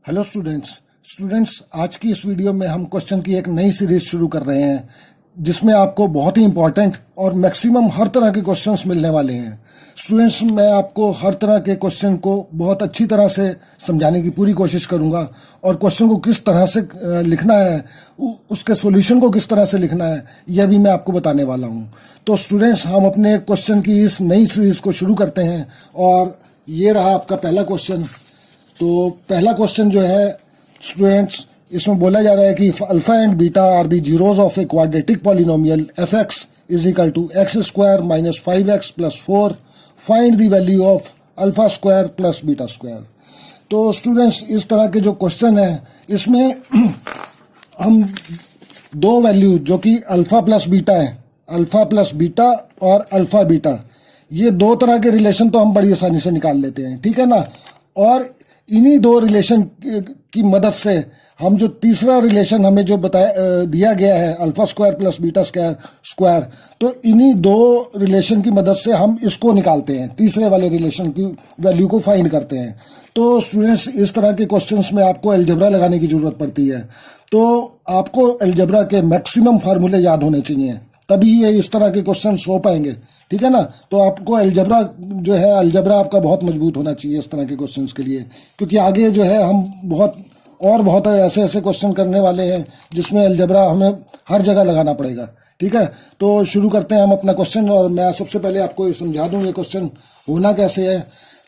Hello students आज की इस वीडियो में हम क्वेश्चन की एक नई सीरीज शुरू कर रहे हैं जिसमें आपको बहुत ही इंपॉर्टेंट और मैक्सिमम हर तरह के क्वेश्चंस मिलने वाले हैं। स्टूडेंट्स, मैं आपको हर तरह के क्वेश्चन को बहुत अच्छी तरह से समझाने की पूरी कोशिश करूंगा और क्वेश्चन को किस तरह से लिखना है, उसके सॉल्यूशन को किस तरह से लिखना है, यह भी मैं आपको बताने वाला हूं। तो स्टूडेंट्स, हम अपने क्वेश्चन की इस नई सीरीज को शुरू करते हैं और ये रहा आपका पहला क्वेश्चन। तो पहला क्वेश्चन जो है स्टूडेंट्स, इसमें बोला जा रहा है कि alpha and beta are the zeros of a quadratic polynomial F X is equal to X square minus 5x plus 4, find the value of alpha square plus beta square. तो students, इस तरह के जो क्वेश्चन है इसमें हम दो value जो कि अल्फा प्लस बीटा है, अल्फा प्लस बीटा और अल्फा बीटा, ये दो तरह के रिलेशन तो हम बड़ी आसानी से निकाल लेते हैं, ठीक है ना। और इन्हीं दो रिलेशन की मदद से हम जो तीसरा रिलेशन हमें जो बताया दिया गया है alpha square plus beta square, तो इन्हीं दो रिलेशन की मदद से हम इसको निकालते हैं, तीसरे वाले रिलेशन की वैल्यू को फाइंड करते हैं। तो स्टूडेंट्स, इस तरह के क्वेश्चंस में आपको अलजेब्रा लगाने की जरूरत पड़ती है। तो आपको अलजेब्रा के मैक्सिमम फार्मूले याद होने चाहिए, तभी ये इस तरह के क्वेश्चन हो पाएंगे, ठीक है ना। तो आपको अलजेब्रा जो है, अलजेब्रा आपका बहुत मजबूत होना चाहिए इस तरह के क्वेश्चंस के लिए, क्योंकि आगे जो है हम बहुत ऐसे ऐसे क्वेश्चन करने वाले हैं जिसमें अलजेब्रा हमें हर जगह लगाना पड़ेगा, ठीक है। तो शुरू करते हैं हम अपना क्वेश्चन, और मैं सबसे पहले आपको समझा दूं ये क्वेश्चन होना कैसे है।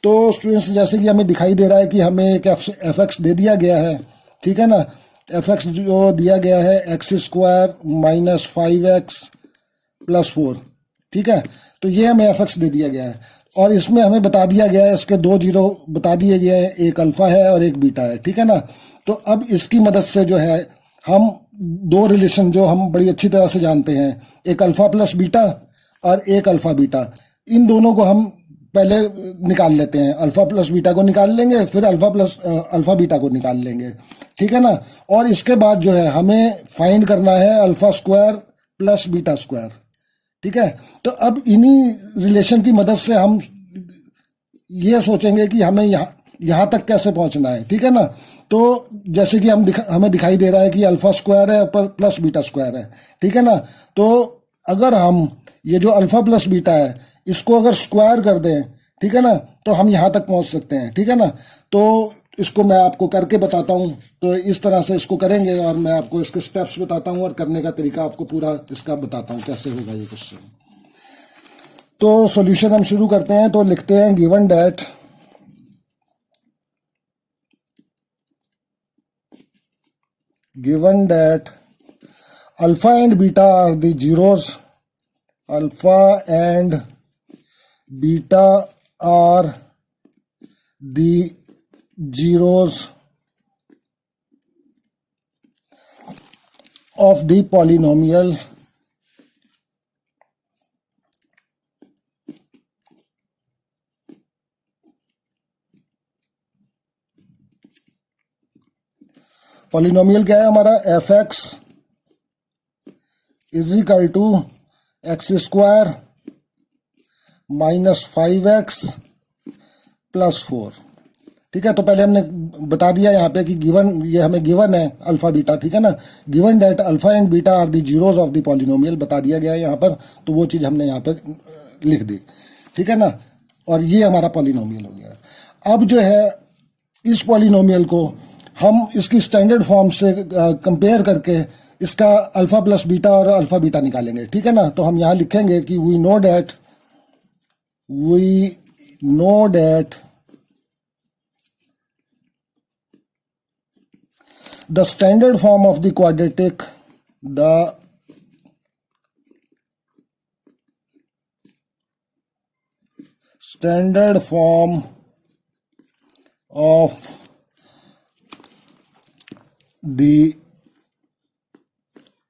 तो स्टूडेंट्स, जैसे कि हमें दिखाई दे रहा है कि हमें एक एफ एक्स दे दिया गया है, ठीक है ना। एफ एक्स जो दिया गया है x square minus 5x plus 4, ठीक है। तो ये हमें एफ एक्स दे दिया गया है और इसमें हमें बता दिया गया है, इसके दो जीरो बता दिए गए हैं, एक अल्फा है और एक बीटा है, ठीक है ना। तो अब इसकी मदद से जो है हम दो रिलेशन जो हम बड़ी अच्छी तरह से जानते हैं, एक अल्फा प्लस बीटा और एक अल्फा बीटा, इन दोनों को हम पहले निकाल लेते हैं। अल्फा प्लस बीटा को निकाल लेंगे, फिर अल्फा बीटा को निकाल लेंगे, ठीक है ना। और इसके बाद जो है हमें फाइंड करना है alpha square plus beta square, ठीक है। तो अब इन्हीं रिलेशन की मदद से हम ये सोचेंगे कि हमें यहां तक कैसे पहुंचना है, ठीक है ना। तो जैसे कि हमें दिखाई दे रहा है कि अल्फा स्क्वायर है प्लस बीटा स्क्वायर है, ठीक है ना। तो अगर हम ये जो अल्फा प्लस बीटा है इसको अगर स्क्वायर कर दें, ठीक है ना, तो हम यहां तक पहुंच सकते हैं, ठीक है ना। तो इसको मैं आपको करके बताता हूं। तो इस तरह से इसको करेंगे और मैं आपको इसके स्टेप्स बताता हूं और करने का तरीका आपको पूरा इसका बताता हूं कैसे होगा ये क्वेश्चन। तो सॉल्यूशन हम शुरू करते हैं। तो लिखते हैं given that alpha and beta are the zeros, alpha and beta are the zeros of the polynomial क्या है हमारा, F X is equal to X square minus 5x plus 4, ठीक है। तो पहले हमने बता दिया यहाँ पे कि ये हमें गिवन है अल्फा बीटा, ठीक है ना। Given that alpha and beta are the zeros of the polynomial बता दिया गया है यहाँ पर, तो वो चीज हमने यहाँ पर लिख दी, ठीक है ना। और ये हमारा पॉलिनोमियल हो गया। अब जो है इस पॉलिनोमियल को हम इसकी स्टैंडर्ड फॉर्म से कंपेयर करके इसका अल्फा प्लस बीटा और अल्फा बीटा निकालेंगे, ठीक है ना। तो हम यहाँ लिखेंगे कि we know that the standard form of the quadratic, the standard form of the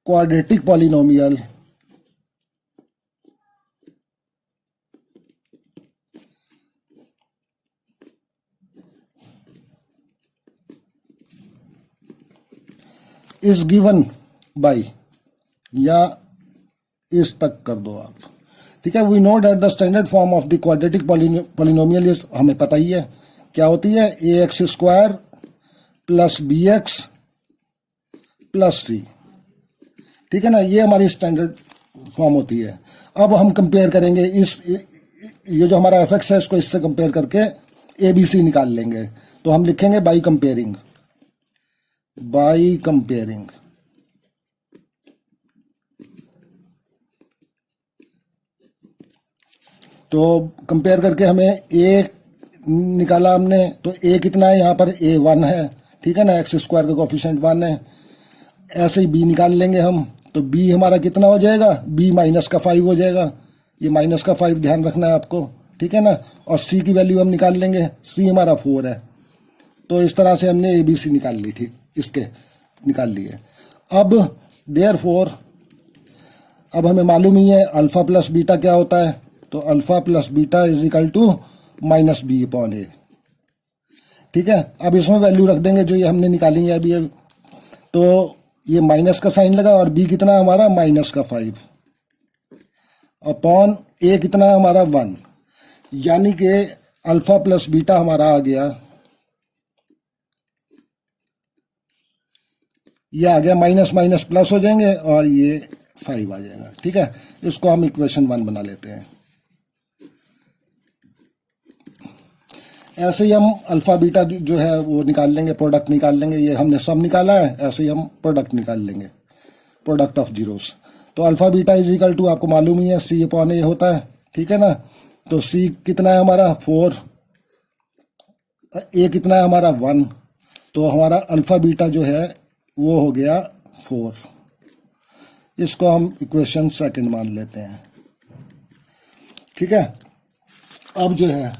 quadratic polynomial is given by, या इस तक कर दो आप, ठीक है। We know that the standard form of the quadratic polynomial is, हमें पता ही है क्या होती है, A X square plus B X plus C. ठीक है ना, ये हमारी स्टैंडर्ड फॉर्म होती है। अब हम कंपेयर करेंगे ये जो हमारा एफ एक्स है इसको इससे कंपेयर करके ए बी सी निकाल लेंगे। तो हम लिखेंगे बाई कंपेयरिंग, बाई कंपेयरिंग। तो कंपेयर करके हमें ए निकाला हमने, तो ए कितना है यहाँ पर, ए 1 है। ठीक है ना, एक्स स्क्वायर का कोफिशिएंट 1 है। ऐसे ही बी निकाल लेंगे हम, तो बी हमारा कितना हो जाएगा, बी माइनस का 5 हो जाएगा। ये माइनस का 5 ध्यान रखना है आपको। ठीक है ना, और सी की वैल्यू हम निकाल लेंगे, सी हमारा 4 है। तो इस तरह से हमने ए बी सी निकाल ली थी, इसके निकाल लिए। अब देयरफॉर अब हमें मालूम ही है अल्फा प्लस बीटा क्या होता है। तो alpha plus beta is equal to minus B upon A. ठीक है, अब इसमें वैल्यू रख देंगे जो ये हमने निकाली है अभी। तो ये माइनस का साइन लगा और बी कितना हमारा माइनस का 5 अपॉन ए कितना हमारा 1, यानी कि अल्फा प्लस बीटा हमारा आ गया, ये आ गया माइनस माइनस प्लस हो जाएंगे और ये 5 आ जाएगा। ठीक है, इसको हम इक्वेशन 1 बना लेते हैं। ऐसे ही हम अल्फा बीटा जो है वो निकाल लेंगे, प्रोडक्ट निकाल लेंगे। ये हमने सम निकाला है, ऐसे ही हम प्रोडक्ट निकाल लेंगे, प्रोडक्ट ऑफ जीरोस। तो alpha beta is equal to आपको मालूम ही है सी अपॉन ए होता है। ठीक है ना, तो सी कितना है हमारा 4, ए कितना है हमारा 1, तो हमारा अल्फा बीटा जो है वो हो गया 4। इसको हम इक्वेशन सेकंड मान लेते हैं। ठीक है, अब जो है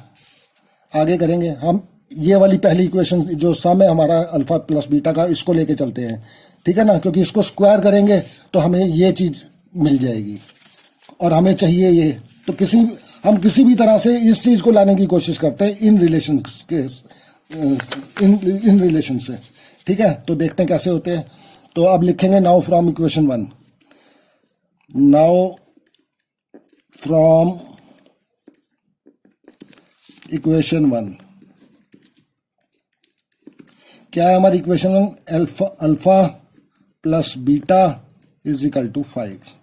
आगे करेंगे हम, ये वाली पहली इक्वेशन जो सम है हमारा अल्फा प्लस बीटा का, इसको लेके चलते हैं। ठीक है ना, क्योंकि इसको स्क्वायर करेंगे तो हमें ये चीज मिल जाएगी और हमें चाहिए ये। तो हम किसी भी तरह से इस चीज को लाने की कोशिश करते हैं इन रिलेशन के इन रिलेशन से। ठीक है, तो देखते हैं कैसे होते हैं। तो अब लिखेंगे now from equation 1, now from equation 1 क्या है हमारी equation 1, alpha plus beta is equal to 5।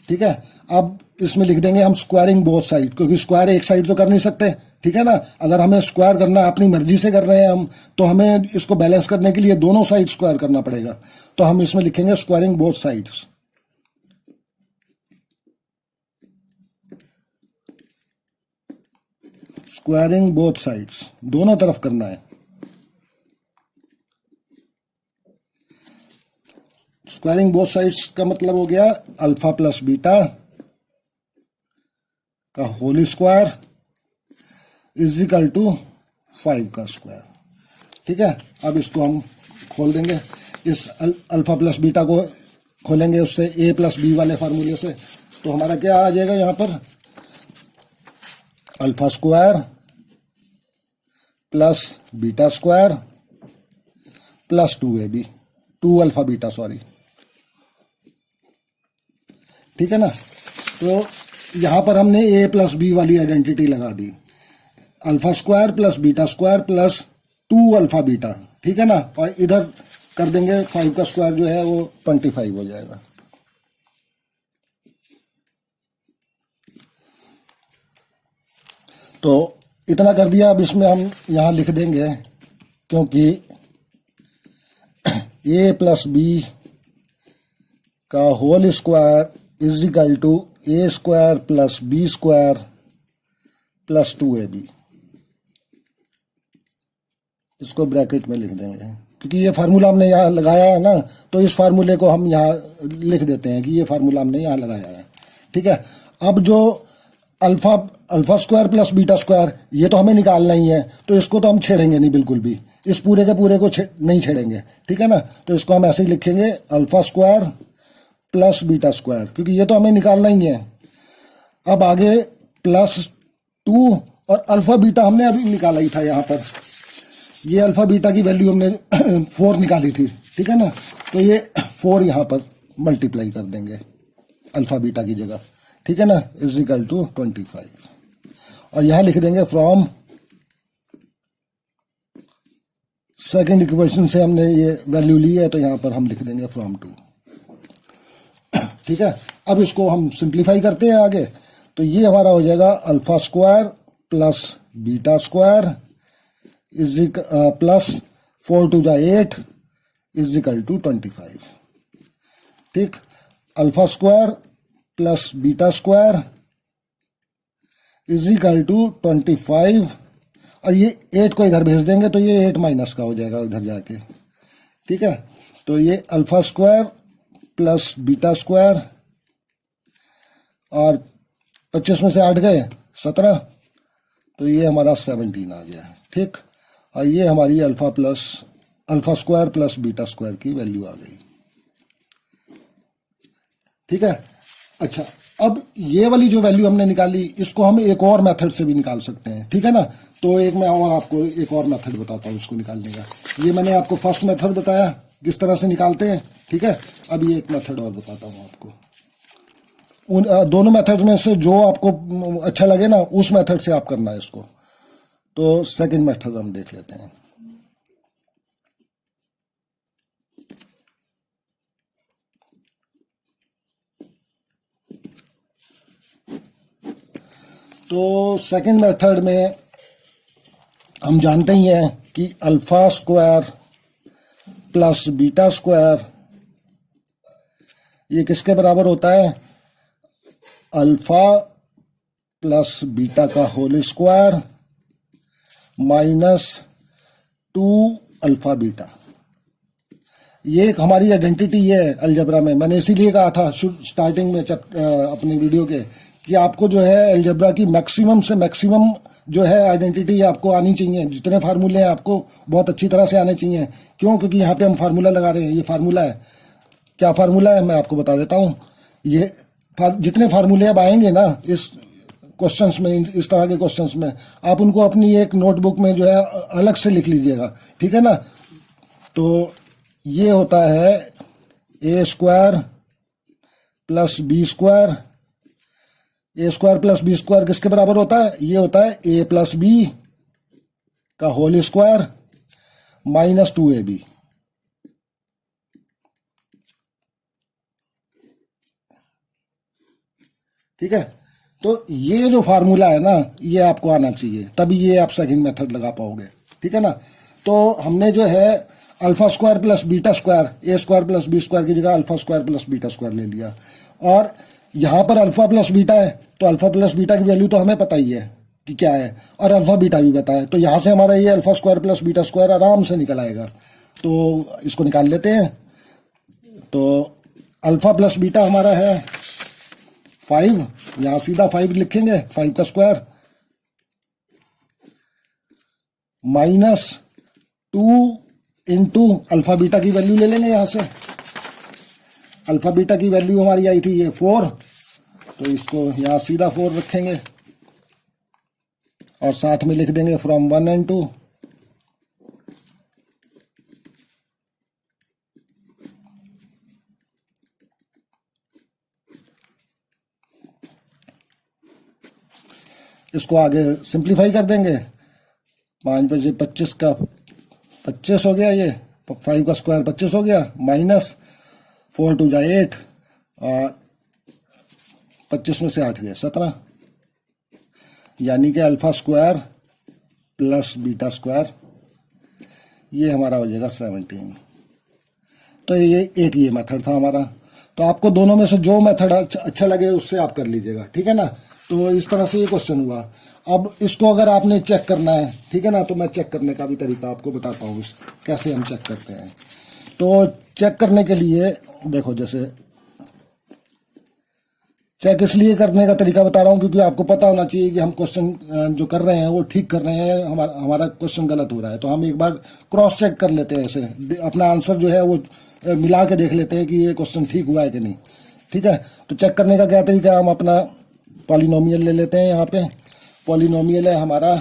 ठीक है, अब इसमें लिख देंगे हम स्क्वायरिंग बोथ साइड, क्योंकि स्क्वायर एक साइड तो कर नहीं सकते। ठीक है ना, अगर हमें स्क्वायर करना है, अपनी मर्जी से कर रहे हैं हम, तो हमें इसको बैलेंस करने के लिए दोनों साइड स्क्वायर करना पड़ेगा। तो हम इसमें लिखेंगे squaring both sides. Squaring both sides, दोनों तरफ करना है। स्क्वायरिंग बोथ साइड्स का मतलब हो गया अल्फा प्लस बीटा का whole square is equal to 5 का स्क्वायर। ठीक है, अब इसको हम खोल देंगे, इस अल्फा प्लस बीटा को खोलेंगे उससे ए प्लस बी वाले फार्मूले से। तो हमारा क्या आ जाएगा यहाँ पर, alpha square plus beta square plus 2ab, 2 alpha beta sorry. ठीक है ना, तो यहां पर हमने ए प्लस बी वाली आइडेंटिटी लगा दी, alpha square plus beta square plus 2 alpha beta. ठीक है ना, और इधर कर देंगे 5 का स्क्वायर जो है वो 25 हो जाएगा। तो इतना कर दिया। अब इसमें हम यहां लिख देंगे, क्योंकि ए प्लस बी का whole square is equal to A square plus B square plus 2ab, इसको ब्रैकेट में लिख देंगे, क्योंकि ये फार्मूला हमने यहाँ लगाया है ना, तो इस फार्मूले को हम यहाँ लिख देते हैं कि ये फार्मूला हमने यहाँ लगाया है। ठीक है, अब जो alpha square plus beta square, ये तो हमें निकालना ही है, तो इसको तो हम छेड़ेंगे नहीं बिल्कुल भी, इस पूरे के पूरे को नहीं छेड़ेंगे। ठीक है ना, तो इसको हम ऐसे ही लिखेंगे alpha square plus beta square, क्योंकि ये तो हमें निकालना ही है। अब आगे प्लस 2 और अल्फा बीटा हमने अभी निकाला ही था यहाँ पर, ये अल्फा बीटा की वैल्यू हमने 4 निकाली थी। ठीक है ना, तो ये 4 यहाँ पर मल्टीप्लाई कर देंगे अल्फा बीटा की जगह। ठीक है ना, इज इक्वल टू 25, और यहां लिख देंगे फ्रॉम सेकंड इक्वेशन से हमने ये वैल्यू ली है, तो यहाँ पर हम लिख देंगे फ्रॉम टू। ठीक है, अब इसको हम सिंप्लीफाई करते हैं आगे। तो ये हमारा हो जाएगा alpha square plus beta square is plus 4 टू जा 8 इज इक्वल टू 25। ठीक, alpha square plus beta square is equal to 25, और ये 8 को इधर भेज देंगे तो ये 8 माइनस का हो जाएगा इधर जाके। ठीक है, तो ये alpha square plus beta square, और 25 में से 8 गए 17, तो ये हमारा 17 आ गया। ठीक, और ये हमारी alpha square plus beta square की वैल्यू आ गई। ठीक है, अच्छा, अब ये वाली जो वैल्यू हमने निकाली, इसको हम एक और मेथड से भी निकाल सकते हैं। ठीक है ना, तो एक मैं और आपको एक और मेथड बताता हूँ इसको निकालने का। ये मैंने आपको फर्स्ट मेथड बताया किस तरह से निकालते हैं। ठीक है, अब ये एक मेथड और बताता हूँ आपको। उन दोनों मेथड में से जो आपको अच्छा लगे ना, उस मेथड से आप करना है इसको। तो सेकंड मेथड हम देख लेते हैं। तो सेकंड मेथड में हम जानते ही हैं कि alpha square plus beta square ये किसके बराबर होता है? अल्फा प्लस बीटा का whole square minus 2 alpha beta. ये एक हमारी आइडेंटिटी है अलजेब्रा में। मैंने इसीलिए कहा था स्टार्टिंग में अपने वीडियो के कि आपको जो है अलजेब्रा की मैक्सिमम से मैक्सिमम जो है आइडेंटिटी आपको आनी चाहिए। जितने फार्मूले हैं आपको बहुत अच्छी तरह से आने चाहिए। क्यों? क्योंकि यहाँ पे हम फार्मूला लगा रहे हैं। ये फार्मूला है। क्या फार्मूला है मैं आपको बता देता हूँ। ये जितने फार्मूले अब आएंगे ना इस क्वेश्चंस में, इस तरह के क्वेश्चंस में, आप उनको अपनी एक नोटबुक में जो है अलग से लिख लीजिएगा। ठीक है ना। तो ये होता है ए square plus B square. A square plus B square किसके बराबर होता है? ये होता है ए प्लस बी का होल स्क्वायर माइनस 2ab। ठीक है। तो ये जो फार्मूला है ना, ये आपको आना चाहिए, तभी ये आप सेकंड मेथड लगा पाओगे। ठीक है ना। तो हमने जो है alpha square plus beta square, A square plus B square की जगह alpha square plus beta square ले लिया। और यहां पर अल्फा प्लस बीटा है, तो अल्फा प्लस बीटा की वैल्यू तो हमें पता ही है कि क्या है, और अल्फा बीटा भी पता है। तो यहां से हमारा ये alpha square plus beta square आराम से निकल आएगा। तो इसको निकाल लेते हैं। तो अल्फा प्लस बीटा हमारा है 5, यहां सीधा 5 लिखेंगे, 5 का square minus 2 into alpha beta की वैल्यू ले लेंगे। यहां से अल्फा बीटा की वैल्यू हमारी आई थी ये 4, तो इसको यहां सीधा 4 रखेंगे और साथ में लिख देंगे फ्रॉम 1 and 2। इसको आगे सिंप्लीफाई कर देंगे। 5 बजे 25 का 25 हो गया, ये 5 का स्क्वायर 25 हो गया, माइनस 4 टू जा 8 और 25 में से 8 गए 17, यानी कि alpha square plus beta square ये हमारा हो जाएगा 17। तो ये मेथड था हमारा। तो आपको दोनों में से जो मेथड अच्छा लगे उससे आप कर लीजिएगा। ठीक है ना। तो इस तरह से ये क्वेश्चन हुआ। अब इसको अगर आपने चेक करना है, ठीक है ना, तो मैं चेक करने का भी तरीका आपको बताता हूँ कैसे हम चेक करते हैं। तो चेक करने के लिए देखो, जैसे चेक इसलिए करने का तरीका बता रहा हूँ क्योंकि आपको पता होना चाहिए कि हम क्वेश्चन जो कर रहे हैं वो ठीक कर रहे हैं, हमारा क्वेश्चन गलत हो रहा है। तो हम एक बार क्रॉस चेक कर लेते हैं, ऐसे अपना आंसर जो है वो मिला के देख लेते हैं कि ये क्वेश्चन ठीक हुआ है कि नहीं। ठीक है। तो चेक करने का क्या तरीका है, हम अपना पॉलिनोमियल ले लेते हैं। यहाँ पे पॉलिनोमियल है हमारा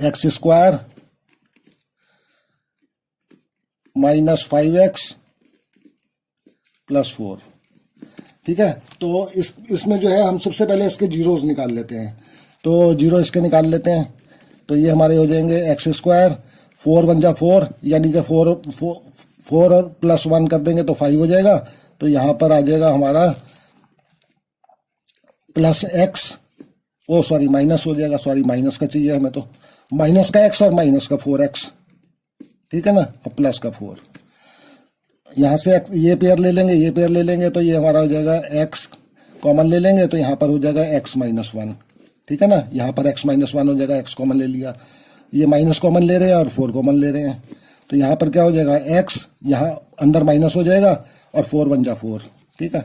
x square minus 5x plus 4। ठीक है। तो इसमें जो है हम सबसे पहले इसके जीरोस निकाल लेते हैं। तो जीरो इसके निकाल लेते हैं। तो ये हमारे हो जाएंगे एक्स स्क्वायर, 4 वन जा 4, यानी कि 4 और प्लस 1 कर देंगे तो 5 हो जाएगा। तो यहाँ पर आ जाएगा हमारा प्लस एक्स, ओ सॉरी माइनस हो जाएगा, सॉरी माइनस का चाहिए हमें, तो माइनस का एक्स और माइनस का 4x, ठीक है ना, और प्लस का 4। यहाँ से ये पेयर ले लेंगे, ये पेयर ले लेंगे, तो ये हमारा हो जाएगा x कॉमन ले लेंगे, तो यहाँ पर हो जाएगा x माइनस 1, ठीक है ना, यहाँ पर x माइनस 1 हो जाएगा, x कॉमन ले लिया, ये माइनस कॉमन ले रहे हैं और 4 कॉमन ले रहे हैं, तो यहाँ पर क्या हो जाएगा x, यहाँ अंदर माइनस हो जाएगा और 4 वन जा 4, ठीक है।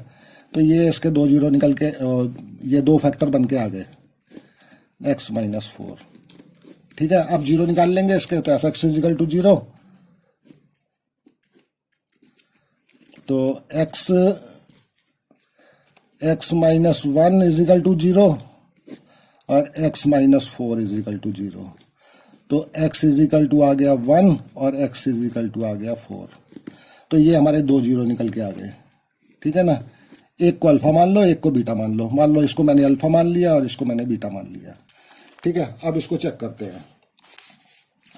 तो ये इसके 2 जीरो निकल के, ये 2 फैक्टर बन के आ गए, x माइनस 4, ठीक है। अब जीरो निकाल लेंगे इसके, तो f(x) इजिकल टू 0, तो x माइनस 1 इजिकल टू 0 और x माइनस 4 इजिकल टू 0, तो x इजिकल टू आ गया 1 और x इजिकल टू आ गया 4। तो ये हमारे 2 जीरो निकल के आ गए, ठीक है ना। एक को अल्फा मान लो, एक को बीटा मान लो, मान लो इसको मैंने अल्फा मान लिया और इसको मैंने बीटा मान लिया, ठीक है। अब इसको चेक करते हैं।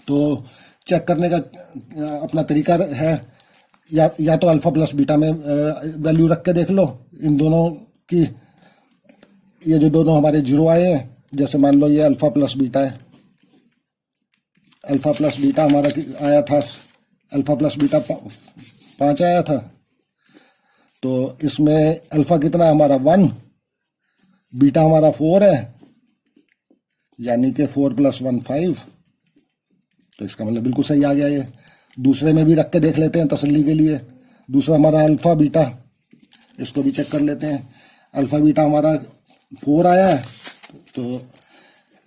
तो चेक करने का अपना तरीका है, या तो अल्फा प्लस बीटा में वैल्यू रख के देख लो इन दोनों की। ये जो दोनों हमारे जीरो आए हैं, जैसे मान लो ये अल्फा प्लस बीटा है, अल्फा प्लस बीटा हमारा आया था, अल्फा प्लस बीटा 5 आया था, तो इसमें अल्फा कितना है हमारा 1, बीटा हमारा 4 है, यानी कि 4 + 1 5, तो इसका मतलब बिल्कुल सही आ गया ये। दूसरे में भी रख के देख लेते हैं तसल्ली के लिए। दूसरा हमारा अल्फा बीटा, इसको भी चेक कर लेते हैं। अल्फा बीटा हमारा 4 आया है, तो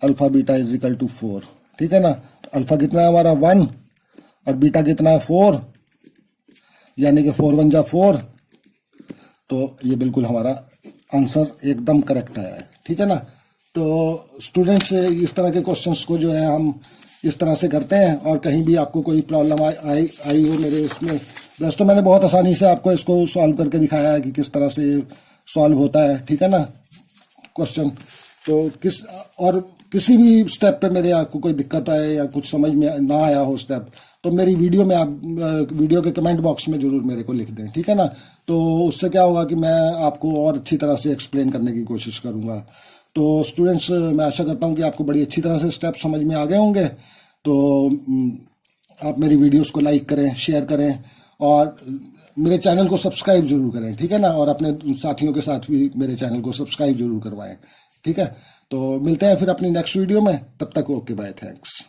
अल्फा बीटा इजिकल टू 4, ठीक है ना। तो अल्फा कितना है हमारा 1 और बीटा कितना है 4, यानी कि 4 वन जा 4, तो ये बिल्कुल हमारा आंसर एकदम करेक्ट आया है, ठीक है ना। तो स्टूडेंट्स इस तरह के क्वेश्चंस को जो है हम इस तरह से करते हैं, और कहीं भी आपको कोई प्रॉब्लम आई हो मेरे इसमें, वैसे तो मैंने बहुत आसानी से आपको इसको सॉल्व करके दिखाया है कि किस तरह से सॉल्व होता है, ठीक है ना क्वेश्चन। तो किसी भी स्टेप पे मेरे आपको कोई दिक्कत आए या कुछ समझ में ना आया हो स्टेप, तो मेरी वीडियो में आप वीडियो के कमेंट बॉक्स में जरूर मेरे को लिख दें, ठीक है ना। तो उससे क्या होगा कि मैं आपको और अच्छी तरह से एक्सप्लेन करने की कोशिश करूँगा। तो स्टूडेंट्स, मैं आशा करता हूँ कि आपको बड़ी अच्छी तरह से स्टेप समझ में आ गए होंगे। तो आप मेरी वीडियोस को लाइक करें, शेयर करें, और मेरे चैनल को सब्सक्राइब जरूर करें, ठीक है ना। और अपने साथियों के साथ भी मेरे चैनल को सब्सक्राइब जरूर करवाएं, ठीक है। तो मिलते हैं फिर अपनी नेक्स्ट वीडियो में, तब तक ओके बाय, थैंक्स।